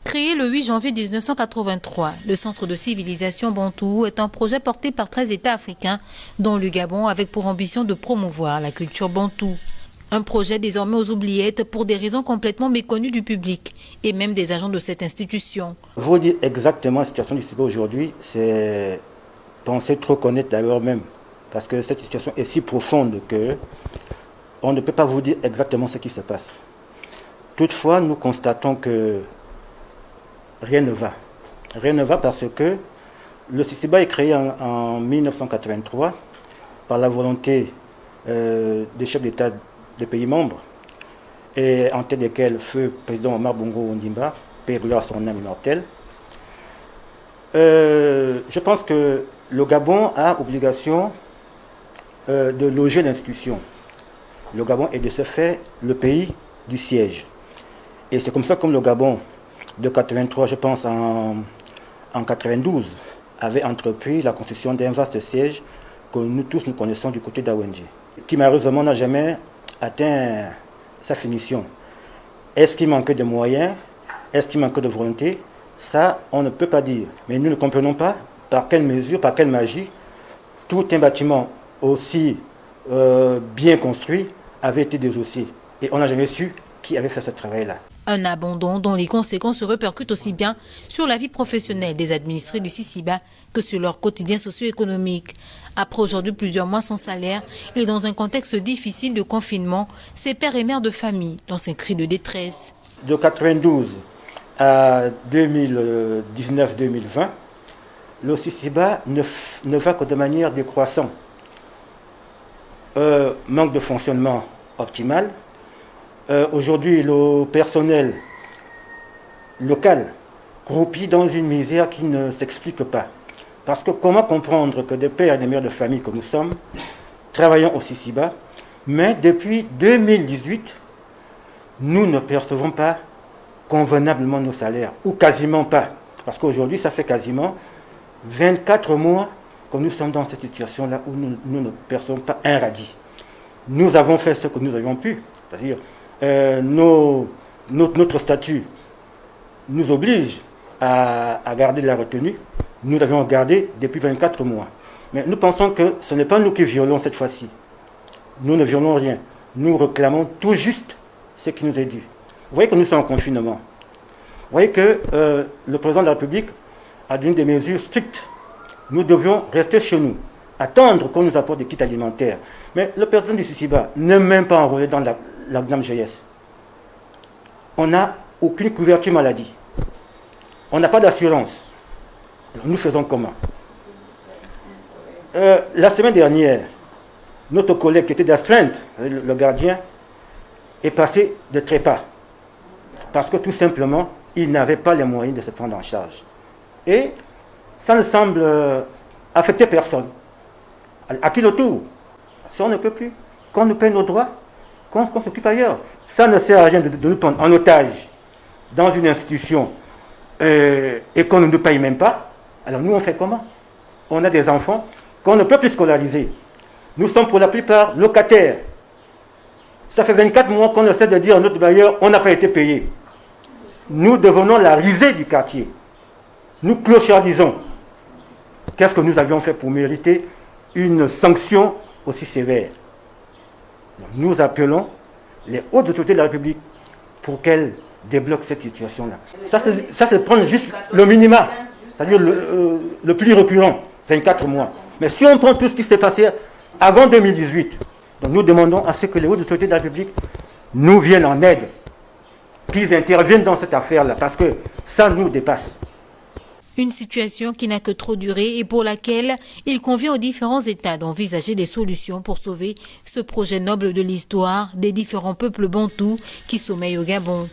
Créé le 8 janvier 1983, le Centre de civilisation bantou est un projet porté par 13 États africains, dont le Gabon, avec pour ambition de promouvoir la culture bantou. Un projet désormais aux oubliettes pour des raisons complètement méconnues du public et même des agents de cette institution. Vous dire exactement la situation du CIBA aujourd'hui, c'est penser trop connaître d'ailleurs même. Parce que cette situation est si profonde que on ne peut pas vous dire exactement ce qui se passe. Toutefois, nous constatons que rien ne va. Rien ne va parce que le CICIBA est créé en 1983 par la volonté des chefs d'État des pays membres, et en tête desquels feu président Omar Bongo Ondimba, paix à son âme immortelle. Je pense que le Gabon a obligation de loger l'institution. Le Gabon est de ce fait le pays du siège. Et c'est comme ça, comme le Gabon de 83, je pense en 92, avait entrepris la construction d'un vaste siège que nous tous nous connaissons du côté d'Awendji, qui malheureusement n'a jamais atteint sa finition. Est-ce qu'il manque de moyens? Est-ce qu'il manque de volonté? Ça, on ne peut pas dire. Mais nous ne comprenons pas par quelle mesure, par quelle magie, tout un bâtiment aussi bien construit avait été désossé. Et on n'a jamais su qui avait fait ce travail-là. Un abandon dont les conséquences se répercutent aussi bien sur la vie professionnelle des administrés du CICIBA que sur leur quotidien socio-économique. Après aujourd'hui plusieurs mois sans salaire et dans un contexte difficile de confinement, ces pères et mères de famille dans un cri de détresse. De 92 à 2019-2020, le CICIBA ne va que de manière décroissante. Manque de fonctionnement optimal. Aujourd'hui, le personnel local croupit dans une misère qui ne s'explique pas. Parce que comment comprendre que des pères et des mères de famille que nous sommes, travaillons au CICIBA, mais depuis 2018, nous ne percevons pas convenablement nos salaires, ou quasiment pas. Parce qu'aujourd'hui, ça fait quasiment 24 mois que nous sommes dans cette situation-là où nous ne percevons pas un radis. Nous avons fait ce que nous avions pu, c'est-à-dire notre statut nous oblige à garder de la retenue. Nous l'avions gardé depuis 24 mois. Mais nous pensons que ce n'est pas nous qui violons cette fois-ci. Nous ne violons rien. Nous réclamons tout juste ce qui nous est dû. Vous voyez que nous sommes en confinement. Vous voyez que le président de la République a donné des mesures strictes. Nous devions rester chez nous, attendre qu'on nous apporte des kits alimentaires. Mais le président du CICIBA n'est même pas enrôlé dans la GNAM-GS. On n'a aucune couverture maladie. On n'a pas d'assurance. Nous faisons comment? La semaine dernière, notre collègue qui était d'astreinte, le gardien, est passé de trépas. Parce que tout simplement, il n'avait pas les moyens de se prendre en charge. Et ça ne semble affecter personne. À qui le tour? Si on ne peut plus, qu'on nous paye nos droits, qu'on s'occupe ailleurs. Ça ne sert à rien de nous prendre en otage dans une institution et qu'on ne nous paye même pas. Alors nous, on fait comment? On a des enfants qu'on ne peut plus scolariser. Nous sommes pour la plupart locataires. Ça fait 24 mois qu'on essaie de dire à notre bailleur, on n'a pas été payé. Nous devenons la risée du quartier. Nous clochardisons. Qu'est-ce que nous avions fait pour mériter une sanction aussi sévère? Nous appelons les hautes autorités de la République pour qu'elles débloquent cette situation-là. Ça, c'est prendre juste le minima, c'est-à-dire le plus récurrent, 24 mois. Mais si on prend tout ce qui s'est passé avant 2018, donc nous demandons à ce que les hautes autorités de la République nous viennent en aide, qu'ils interviennent dans cette affaire-là, parce que ça nous dépasse. Une situation qui n'a que trop duré et pour laquelle il convient aux différents États d'envisager des solutions pour sauver ce projet noble de l'histoire des différents peuples bantous qui sommeillent au Gabon.